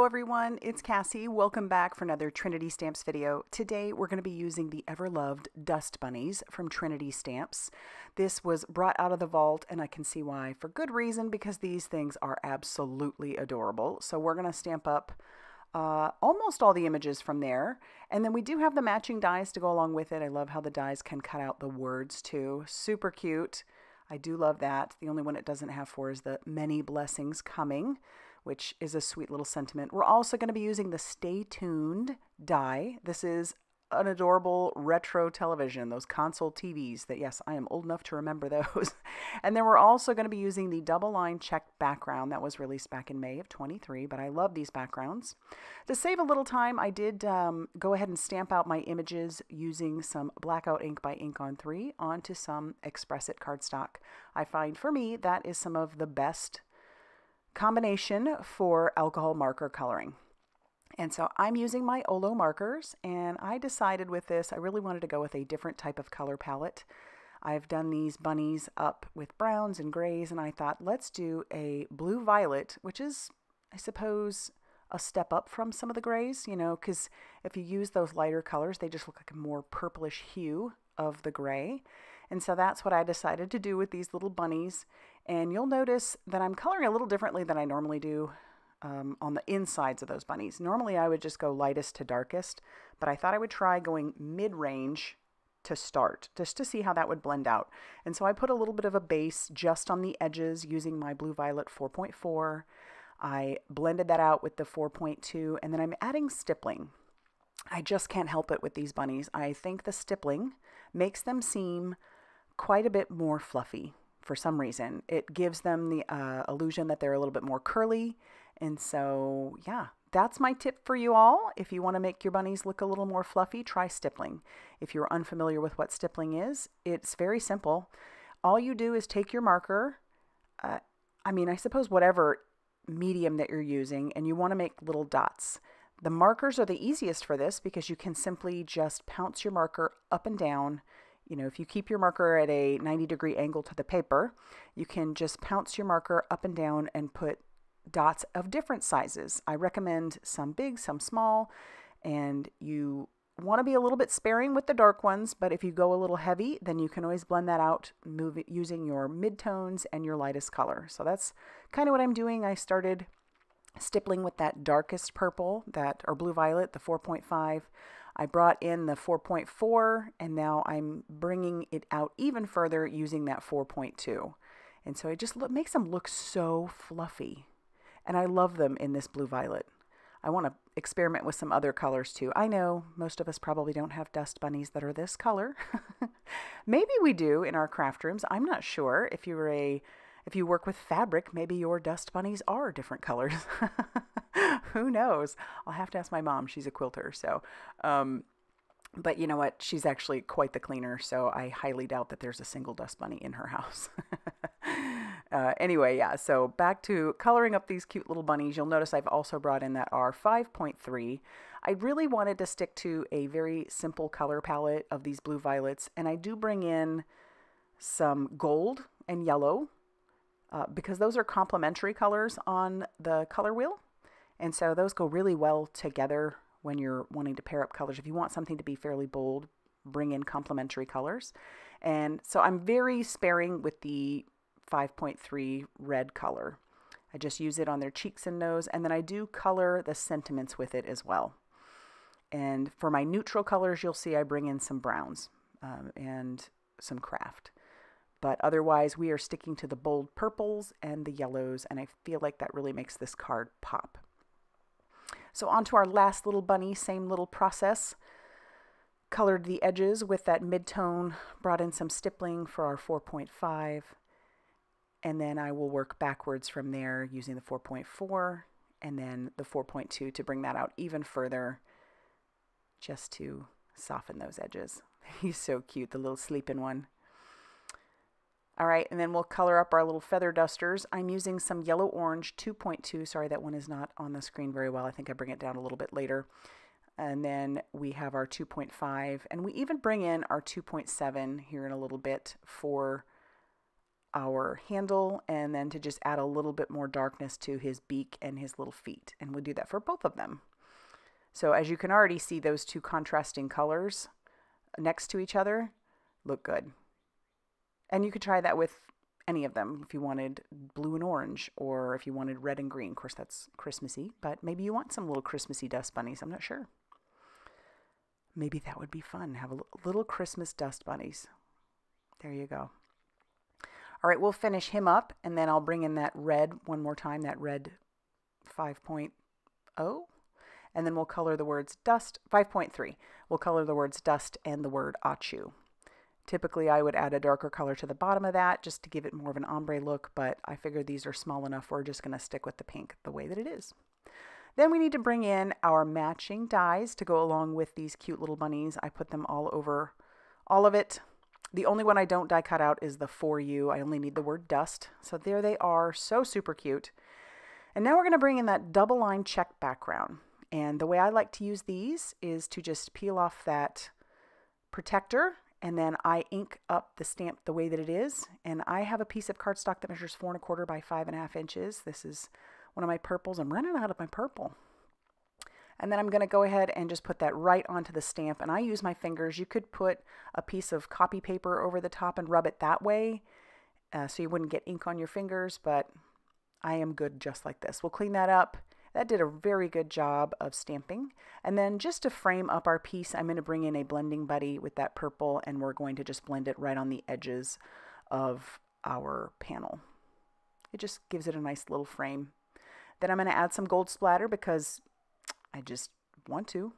everyone, it's Cassie. Welcome back for another Trinity Stamps video. Today we're going to be using the ever-loved Dust Bunnies from Trinity Stamps. This was brought out of the vault, and I can see why, for good reason, because these things are absolutely adorable. So we're going to stamp up almost all the images from there, and then we do have the matching dies to go along with it. I love how the dies can cut out the words too. Super cute. I do love that. The only one it doesn't have for is the many blessings coming, which is a sweet little sentiment. We're also going to be using the Stay Tuned die. This is an adorable retro television, those console TVs that, yes, I am old enough to remember those. And then we're also going to be using the double line checked background that was released back in May of 23, but I love these backgrounds. To save a little time, I did go ahead and stamp out my images using some Blackout ink by Ink on 3 onto some Express It cardstock. I find for me that is some of the best combination for alcohol marker coloring. And so I'm using my Olo markers, and I decided with this I really wanted to go with a different type of color palette. I've done these bunnies up with browns and grays, and I thought let's do a blue violet, which is, I suppose, a step up from some of the grays, you know, because if you use those lighter colors, they just look like a more purplish hue of the gray. And so that's what I decided to do with these little bunnies. And you'll notice that I'm coloring a little differently than I normally do on the insides of those bunnies. Normally I would just go lightest to darkest, but I thought I would try going mid-range to start, just to see how that would blend out. And so I put a little bit of a base just on the edges using my Blue Violet 4.4. I blended that out with the 4.2, and then I'm adding stippling. I just can't help it with these bunnies. I think the stippling makes them seem quite a bit more fluffy for some reason. It gives them the illusion that they're a little bit more curly. And so, yeah, that's my tip for you all. If you want to make your bunnies look a little more fluffy, try stippling. If you're unfamiliar with what stippling is, it's very simple. All you do is take your marker, I suppose whatever medium that you're using, and you want to make little dots. The markers are the easiest for this because you can simply just pounce your marker up and down. You know, if you keep your marker at a 90-degree angle to the paper, you can just pounce your marker up and down and put dots of different sizes. I recommend some big, some small, and you want to be a little bit sparing with the dark ones, but if you go a little heavy, then you can always blend that out using your midtones and your lightest color. So that's kind of what I'm doing. I started stippling with that darkest purple, or blue violet, the 4.5. I brought in the 4.4, and now I'm bringing it out even further using that 4.2. And so it just makes them look so fluffy. And I love them in this blue violet. I want to experiment with some other colors too. I know most of us probably don't have dust bunnies that are this color. Maybe we do in our craft rooms. I'm not sure. If you work with fabric, maybe your dust bunnies are different colors. Who knows? I'll have to ask my mom. She's a quilter. So, but you know what? She's actually quite the cleaner. So I highly doubt that there's a single dust bunny in her house. Anyway, yeah, so back to coloring up these cute little bunnies. You'll notice I've also brought in that R5.3. I really wanted to stick to a very simple color palette of these blue violets, and I do bring in some gold and yellow because those are complementary colors on the color wheel, and so those go really well together when you're wanting to pair up colors. If you want something to be fairly bold, bring in complementary colors. And so I'm very sparing with the 5.3 red color. I just use it on their cheeks and nose, and then I do color the sentiments with it as well. And for my neutral colors, you'll see I bring in some browns and some craft. But otherwise, we are sticking to the bold purples and the yellows, and I feel like that really makes this card pop. So on to our last little bunny, same little process. Colored the edges with that mid-tone, brought in some stippling for our 4.5. And then I will work backwards from there using the 4.4 and then the 4.2 to bring that out even further, just to soften those edges. He's so cute, the little sleeping one. All right, and then we'll color up our little feather dusters. I'm using some yellow orange 2.2. Sorry, that one is not on the screen very well. I think I bring it down a little bit later. And then we have our 2.5, and we even bring in our 2.7 here in a little bit for our handle, and then to just add a little bit more darkness to his beak and his little feet. And we'll do that for both of them. So as you can already see, those two contrasting colors next to each other look good. And you could try that with any of them if you wanted blue and orange, or if you wanted red and green. Of course, that's Christmassy, but maybe you want some little Christmassy dust bunnies. I'm not sure. Maybe that would be fun. Have a little Christmas dust bunnies. There you go. All right, we'll finish him up, and then I'll bring in that red one more time, that red 5.0, and then we'll color the words dust, 5.3. We'll color the words dust and the word achu. Typically, I would add a darker color to the bottom of that just to give it more of an ombre look, but I figured these are small enough. We're just going to stick with the pink the way that it is. Then we need to bring in our matching dies to go along with these cute little bunnies. I put them all over all of it. The only one I don't die cut out is the For You. I only need the word dust. So there they are, so super cute. And now we're going to bring in that double line check background. And the way I like to use these is to just peel off that protector, and then I ink up the stamp the way that it is. And I have a piece of cardstock that measures 4 1/4 by 5.5 inches. This is one of my purples. I'm running out of my purple. And then I'm going to go ahead and just put that right onto the stamp. And I use my fingers. You could put a piece of copy paper over the top and rub it that way so you wouldn't get ink on your fingers, but I am good just like this. We'll clean that up. That did a very good job of stamping. And then just to frame up our piece, I'm going to bring in a blending buddy with that purple, and we're going to just blend it right on the edges of our panel. It just gives it a nice little frame. Then I'm going to add some gold splatter because I just want to.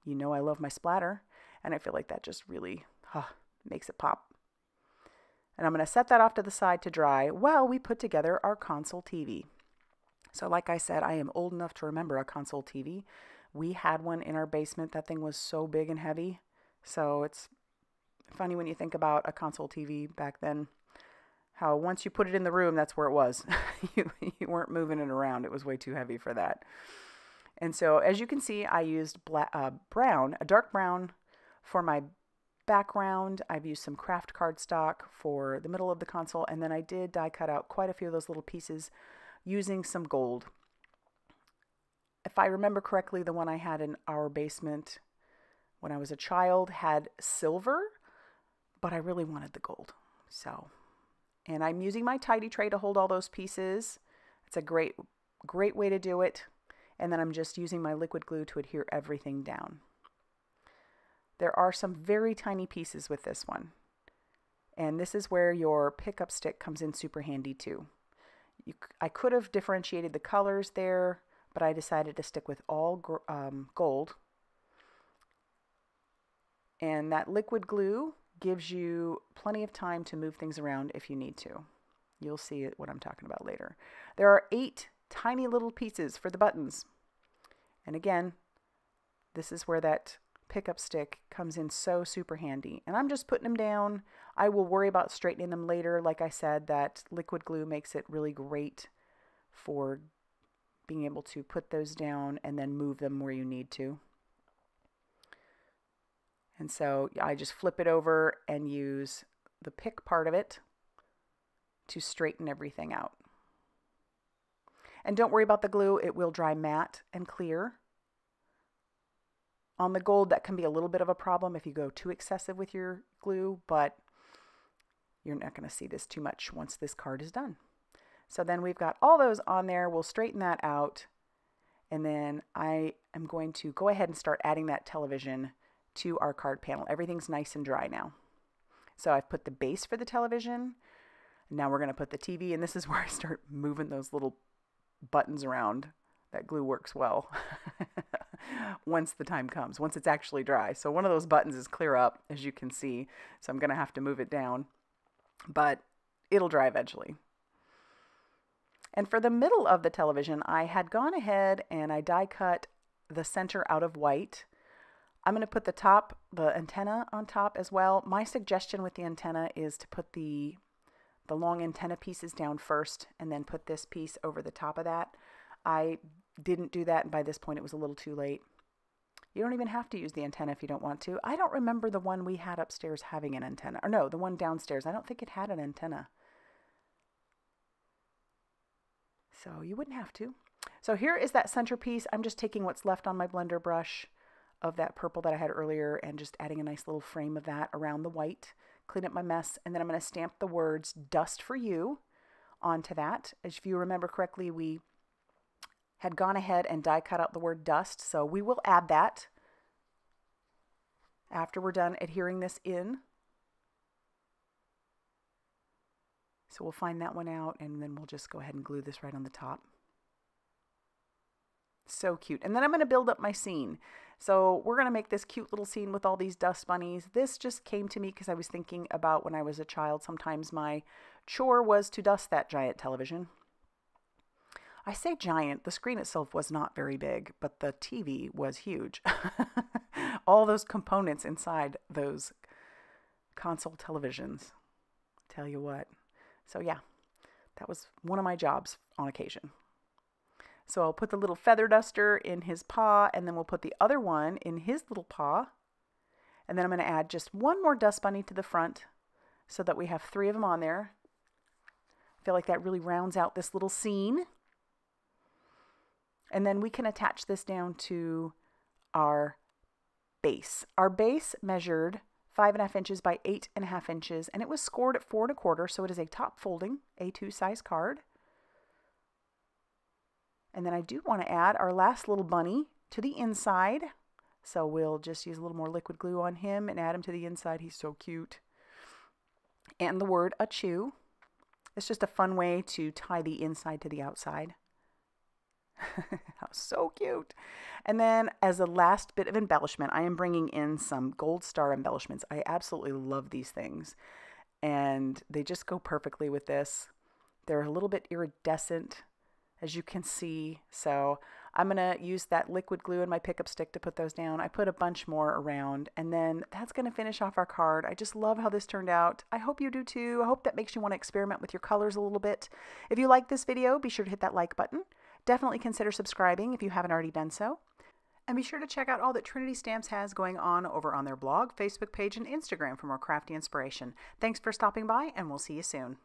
You know I love my splatter, and I feel like that just really makes it pop. And I'm going to set that off to the side to dry while we put together our console TV. So like I said, I am old enough to remember a console TV. We had one in our basement. That thing was so big and heavy. So it's funny when you think about a console TV back then, how once you put it in the room, that's where it was. you weren't moving it around. It was way too heavy for that. And so as you can see, I used a dark brown for my background. I've used some craft cardstock for the middle of the console, and then I did die cut out quite a few of those little pieces using some gold. If I remember correctly, the one I had in our basement when I was a child had silver, but I really wanted the gold. And I'm using my tidy tray to hold all those pieces. It's a great way to do it. And then I'm just using my liquid glue to adhere everything down. There are some very tiny pieces with this one. And this is where your pickup stick comes in super handy too. I could have differentiated the colors there, but I decided to stick with all gold. And that liquid glue gives you plenty of time to move things around if you need to. You'll see what I'm talking about later. There are 8 tiny little pieces for the buttons. And again, this is where that pickup stick comes in so super handy. And I'm just putting them down. I will worry about straightening them later. Like I said, that liquid glue makes it really great for being able to put those down and then move them where you need to. And so I just flip it over and use the pick part of it to straighten everything out. And don't worry about the glue. It will dry matte and clear. On the gold, that can be a little bit of a problem if you go too excessive with your glue, but you're not going to see this too much once this card is done. So then we've got all those on there. We'll straighten that out. And then I am going to go ahead and start adding that television to our card panel. Everything's nice and dry now. So I've put the base for the television. Now we're going to put the TV, and this is where I start moving those little buttons around. That glue works well once the time comes, once it's actually dry. So one of those buttons is clear up, as you can see. So I'm going to have to move it down, but it'll dry eventually. And for the middle of the television, I had gone ahead and I die cut the center out of white. I'm going to put the antenna on top as well. My suggestion with the antenna is to put the long antenna pieces down first and then put this piece over the top of that. I didn't do that, and by this point it was a little too late. You don't even have to use the antenna if you don't want to. I don't remember the one we had upstairs having an antenna. Or no, the one downstairs. I don't think it had an antenna. So you wouldn't have to. So here is that centerpiece. I'm just taking what's left on my blender brush of that purple that I had earlier and just adding a nice little frame of that around the white. Clean up my mess, and then I'm going to stamp the words "Dust for You" onto that. If you remember correctly, we had gone ahead and die cut out the word dust, so we will add that after we're done adhering this in. So we'll find that one out, and then we'll just go ahead and glue this right on the top. So cute. And then I'm going to build up my scene. So we're going to make this cute little scene with all these dust bunnies. This just came to me because I was thinking about when I was a child, sometimes my chore was to dust that giant television. I say giant, the screen itself was not very big, but the TV was huge. All those components inside those console televisions, tell you what. So yeah, that was one of my jobs on occasion. So I'll put the little feather duster in his paw, and then we'll put the other one in his little paw. And then I'm going to add just one more dust bunny to the front so that we have 3 of them on there. I feel like that really rounds out this little scene. And then we can attach this down to our base. Our base measured 5.5 inches by 8.5 inches, and it was scored at 4 1/4, so it is a top folding A2 size card. And then I do want to add our last little bunny to the inside. So we'll just use a little more liquid glue on him and add him to the inside. He's so cute. And the word "achoo." It's just a fun way to tie the inside to the outside. So cute. And then as a last bit of embellishment, I am bringing in some gold star embellishments. I absolutely love these things. And they just go perfectly with this. They're a little bit iridescent, as you can see. So I'm going to use that liquid glue and my pickup stick to put those down. I put a bunch more around, and then that's going to finish off our card. I just love how this turned out. I hope you do too. I hope that makes you want to experiment with your colors a little bit. If you like this video, be sure to hit that like button. Definitely consider subscribing if you haven't already done so. And be sure to check out all that Trinity Stamps has going on over on their blog, Facebook page, and Instagram for more crafty inspiration. Thanks for stopping by, and we'll see you soon.